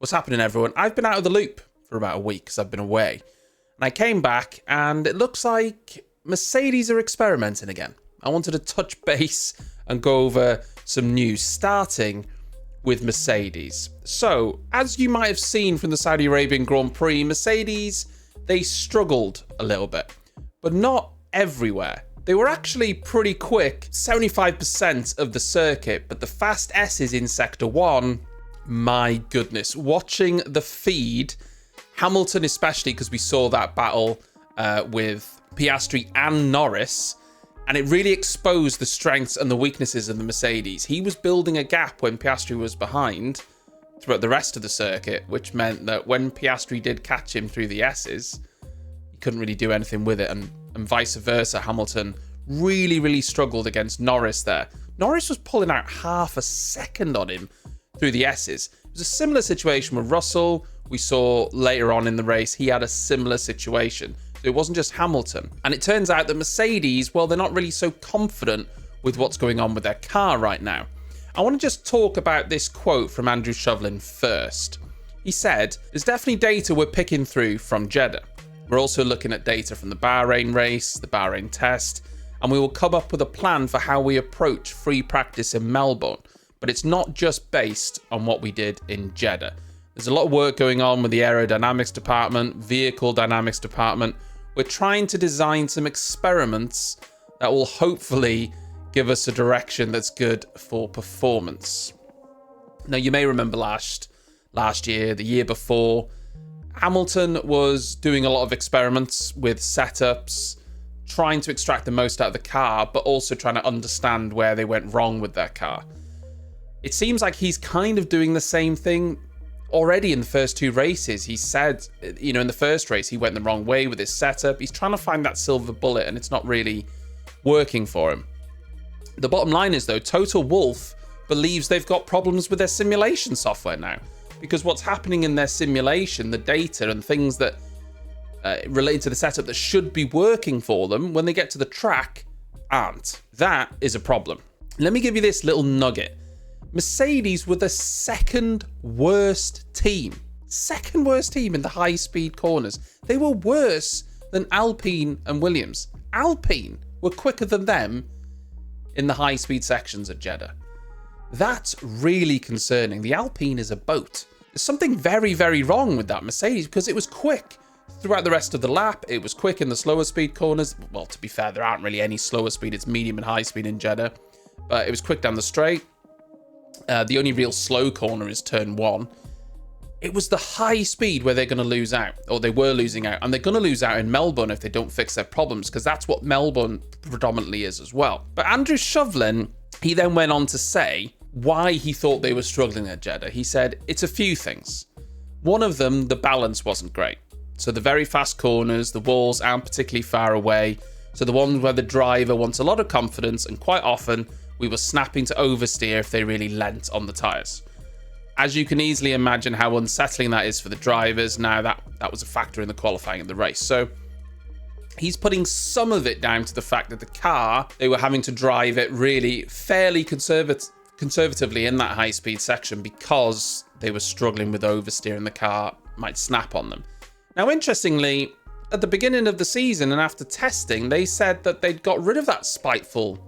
What's happening, everyone? I've been out of the loop for about a week because I've been away. And I came back and it looks like Mercedes are experimenting again. I wanted to touch base and go over some news, starting with Mercedes. So, as you might have seen from the Saudi Arabian Grand Prix, Mercedes, they struggled a little bit, but not everywhere. They were actually pretty quick, 75% of the circuit, but the fast S's in Sector 1, my goodness. Watching the feed, Hamilton especially, because we saw that battle with Piastri and Norris, and it really exposed the strengths and the weaknesses of the Mercedes. He was building a gap when Piastri was behind throughout the rest of the circuit, which meant that when Piastri did catch him through the S's, he couldn't really do anything with it, and vice versa. Hamilton really struggled against Norris there. Norris was pulling out half a second on him through the S's. It was a similar situation with Russell. We saw later on in the race, he had a similar situation. So it wasn't just Hamilton. And it turns out that Mercedes, well, they're not really so confident with what's going on with their car right now. I want to just talk about this quote from Andrew Shovlin first. He said, "There's definitely data we're picking through from Jeddah. We're also looking at data from the Bahrain race, the Bahrain test, and we will come up with a plan for how we approach free practice in Melbourne. But it's not just based on what we did in Jeddah. There's a lot of work going on with the aerodynamics department, vehicle dynamics department. We're trying to design some experiments that will hopefully give us a direction that's good for performance." Now, you may remember last year, the year before, Hamilton was doing a lot of experiments with setups, trying to extract the most out of the car, but also trying to understand where they went wrong with their car. It seems like he's kind of doing the same thing already in the first two races. He said, in the first race, he went the wrong way with his setup. He's trying to find that silver bullet, and it's not really working for him. The bottom line is, though, Toto Wolff believes they've got problems with their simulation software now, because what's happening in their simulation, the data and things that relate to the setup that should be working for them, when they get to the track, aren't. That is a problem. Let me give you this little nugget. Mercedes were the second worst team in the high-speed corners. They were worse than Alpine and Williams. Alpine were quicker than them in the high-speed sections at Jeddah. That's really concerning. The Alpine is a boat. There's something very wrong with that Mercedes, because it was quick throughout the rest of the lap. It was quick in the slower speed corners. Well, to be fair, there aren't really any slower speed. It's medium and high speed in Jeddah. But it was quick down the straight. The only real slow corner is turn 1. It was the high speed where they're going to lose out, or they were losing out, and they're going to lose out in Melbourne if they don't fix their problems, because that's what Melbourne predominantly is as well. But Andrew Shovlin, he then went on to say why he thought they were struggling at Jeddah. He said, it's a few things. One of them, the balance wasn't great. So the very fast corners, the walls aren't particularly far away. So the ones where the driver wants a lot of confidence, and quite often we were snapping to oversteer if they really lent on the tyres. As you can easily imagine how unsettling that is for the drivers. Now that was a factor in the qualifying of the race. So he's putting some of it down to the fact that the car, they were having to drive it really fairly conservatively in that high-speed section because they were struggling with oversteering. The car might snap on them. Now, interestingly, at the beginning of the season and after testing, they said that they'd got rid of that spiteful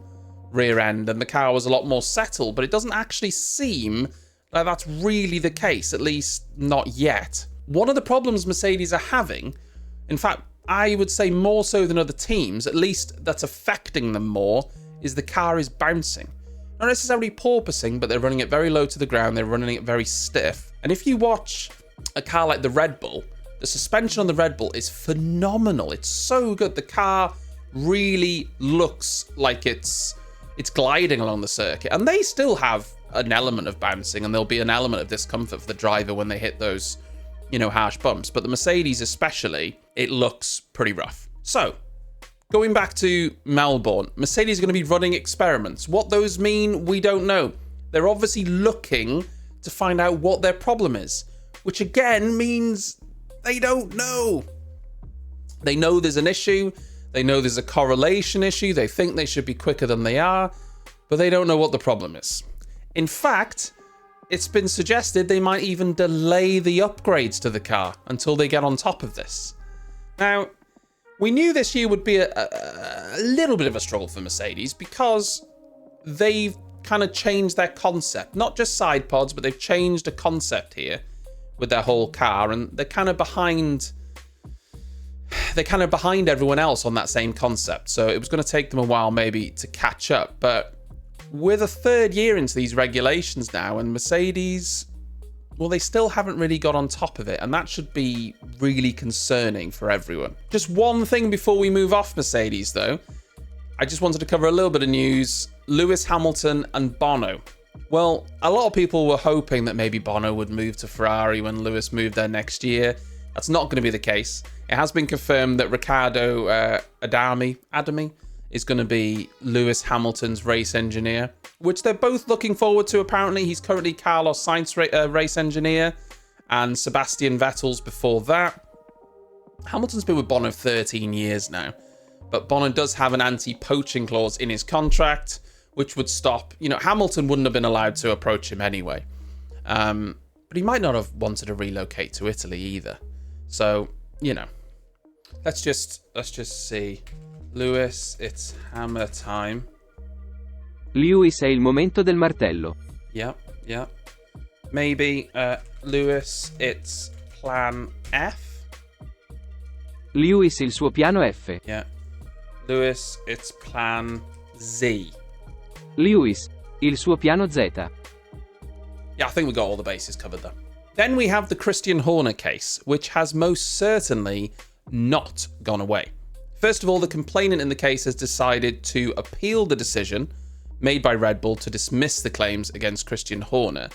rear end and the car was a lot more settled, but it doesn't actually seem like that's really the case, at least not yet. One of the problems Mercedes are having, in fact, I would say more so than other teams, at least that's affecting them more, is the car is bouncing. Not necessarily porpoising, but they're running it very low to the ground, they're running it very stiff. And if you watch a car like the Red Bull, the suspension on the Red Bull is phenomenal. It's so good. The car really looks like it's gliding along the circuit, and they still have an element of bouncing, and there'll be an element of discomfort for the driver when they hit those, harsh bumps. But the Mercedes especially, it looks pretty rough. So, going back to Melbourne, Mercedes are going to be running experiments. What those mean, we don't know. They're obviously looking to find out what their problem is, which again means they don't know. They know there's an issue. They know there's a correlation issue. They think they should be quicker than they are, but they don't know what the problem is. In fact, it's been suggested they might even delay the upgrades to the car until they get on top of this. Now, we knew this year would be a little bit of a struggle for Mercedes because they've kind of changed their concept. Not just side pods, but they've changed a concept here with their whole car, and they're kind of behind everyone else on that same concept. So it was going to take them a while maybe to catch up. But we're the third year into these regulations now, and Mercedes, well, they still haven't really got on top of it, and that should be really concerning for everyone. Just one thing before we move off Mercedes, though. I just wanted to cover a little bit of news. Lewis Hamilton and Bono. Well, a lot of people were hoping that maybe Bono would move to Ferrari when Lewis moved there next year. That's not going to be the case. It has been confirmed that Riccardo Adami is going to be Lewis Hamilton's race engineer, which they're both looking forward to, apparently. He's currently Carlos Sainz's race engineer and Sebastian Vettel's before that. Hamilton's been with Bono 13 years now, but Bono does have an anti-poaching clause in his contract, which would stop, Hamilton wouldn't have been allowed to approach him anyway. But he might not have wanted to relocate to Italy either. So, let's just see. Lewis, it's hammer time. Lewis è il momento del martello. Yeah. Maybe, Lewis, it's plan F. Lewis il suo piano F. Yeah. Lewis, it's plan Z. Lewis, il suo piano Z. Yeah, I think we got all the bases covered there. Then we have the Christian Horner case, which has most certainly not gone away. First of all, the complainant in the case has decided to appeal the decision made by Red Bull to dismiss the claims against Christian Horner.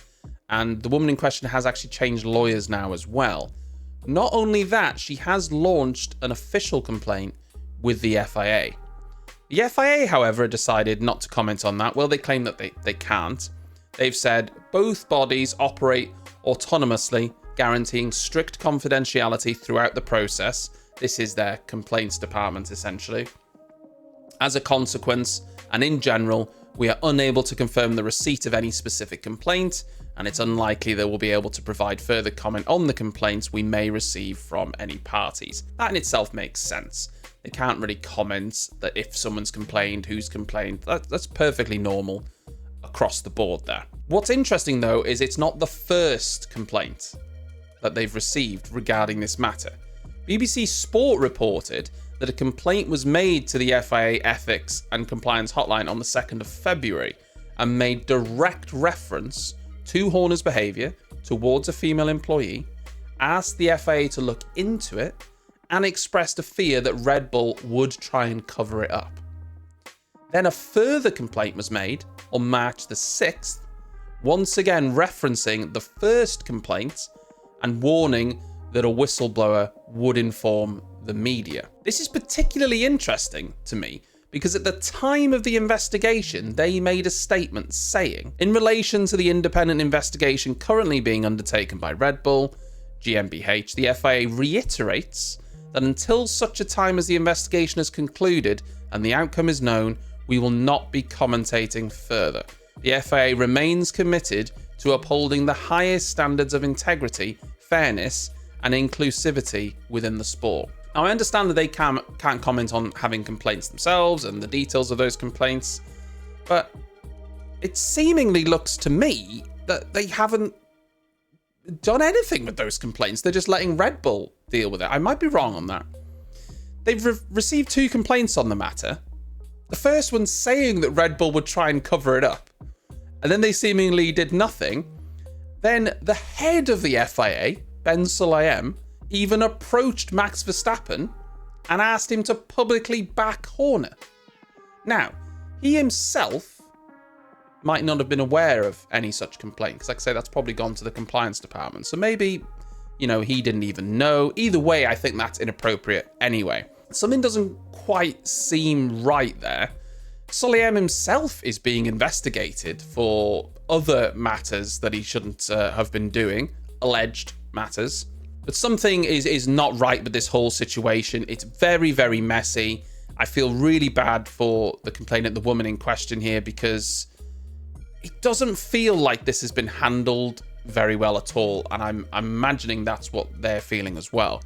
And the woman in question has actually changed lawyers now as well. Not only that, she has launched an official complaint with the FIA. The FIA, however, decided not to comment on that. Well, they claim that they can't. They've said both bodies operate autonomously, guaranteeing strict confidentiality throughout the process. This is their complaints department, essentially. As a consequence, and in general, we are unable to confirm the receipt of any specific complaint, and it's unlikely that we'll be able to provide further comment on the complaints we may receive from any parties. That in itself makes sense. They can't really comment that if someone's complained, who's complained. That's perfectly normal across the board there. What's interesting, though, is it's not the first complaint that they've received regarding this matter. BBC Sport reported that a complaint was made to the FIA Ethics and Compliance Hotline on the 2nd of February and made direct reference to Horner's behaviour towards a female employee, asked the FIA to look into it, and expressed a fear that Red Bull would try and cover it up. Then a further complaint was made on March the 6th, once again referencing the first complaint and warning that a whistleblower would inform the media. This is particularly interesting to me because at the time of the investigation, they made a statement saying, in relation to the independent investigation currently being undertaken by Red Bull, GmbH, the FIA reiterates that until such a time as the investigation is concluded and the outcome is known, we will not be commentating further. The FIA remains committed to upholding the highest standards of integrity, fairness, and inclusivity within the sport. Now, I understand that they can't comment on having complaints themselves and the details of those complaints, but it seemingly looks to me that they haven't done anything with those complaints. They're just letting Red Bull deal with it. I might be wrong on that. They've received 2 complaints on the matter. The first one saying that Red Bull would try and cover it up, and then they seemingly did nothing. Then the head of the FIA, Ben Sulayem, even approached Max Verstappen and asked him to publicly back Horner. Now, he himself might not have been aware of any such complaint, because like I say, that's probably gone to the compliance department. So maybe, he didn't even know. Either way, I think that's inappropriate anyway. Something doesn't quite seem right there. Sulayem himself is being investigated for other matters that he shouldn't have been doing, alleged matters. But something is not right with this whole situation. It's very, very messy. I feel really bad for the complainant, the woman in question here, because it doesn't feel like this has been handled very well at all, and I'm imagining that's what they're feeling as well.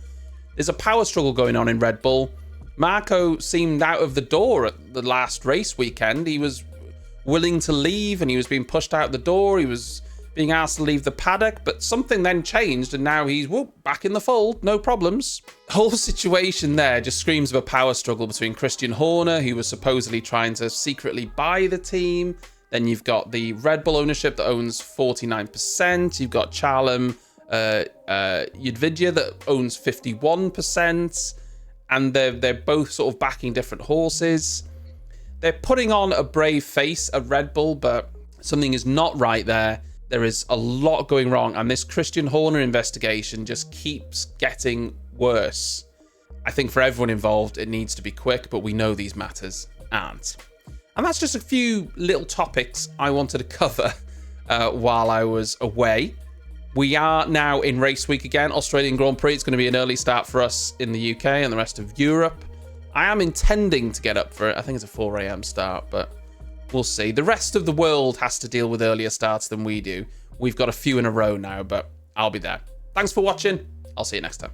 There's a power struggle going on in Red Bull. Marco seemed out of the door at the last race weekend. He was willing to leave and he was being pushed out the door. He was being asked to leave the paddock, but something then changed and now he's back in the fold, no problems. The whole situation there just screams of a power struggle between Christian Horner, who was supposedly trying to secretly buy the team. Then you've got the Red Bull ownership that owns 49%. You've got Charlam Yudvidya that owns 51%. And they're both sort of backing different horses. They're putting on a brave face at Red Bull, but something is not right there. There is a lot going wrong, and this Christian Horner investigation just keeps getting worse. I think for everyone involved, it needs to be quick, but we know these matters aren't. And that's just a few little topics I wanted to cover while I was away. We are now in race week again. Australian Grand Prix. It's going to be an early start for us in the UK and the rest of Europe. I am intending to get up for it. I think it's a 4 a.m. start, but we'll see. The rest of the world has to deal with earlier starts than we do. We've got a few in a row now, but I'll be there. Thanks for watching. I'll see you next time.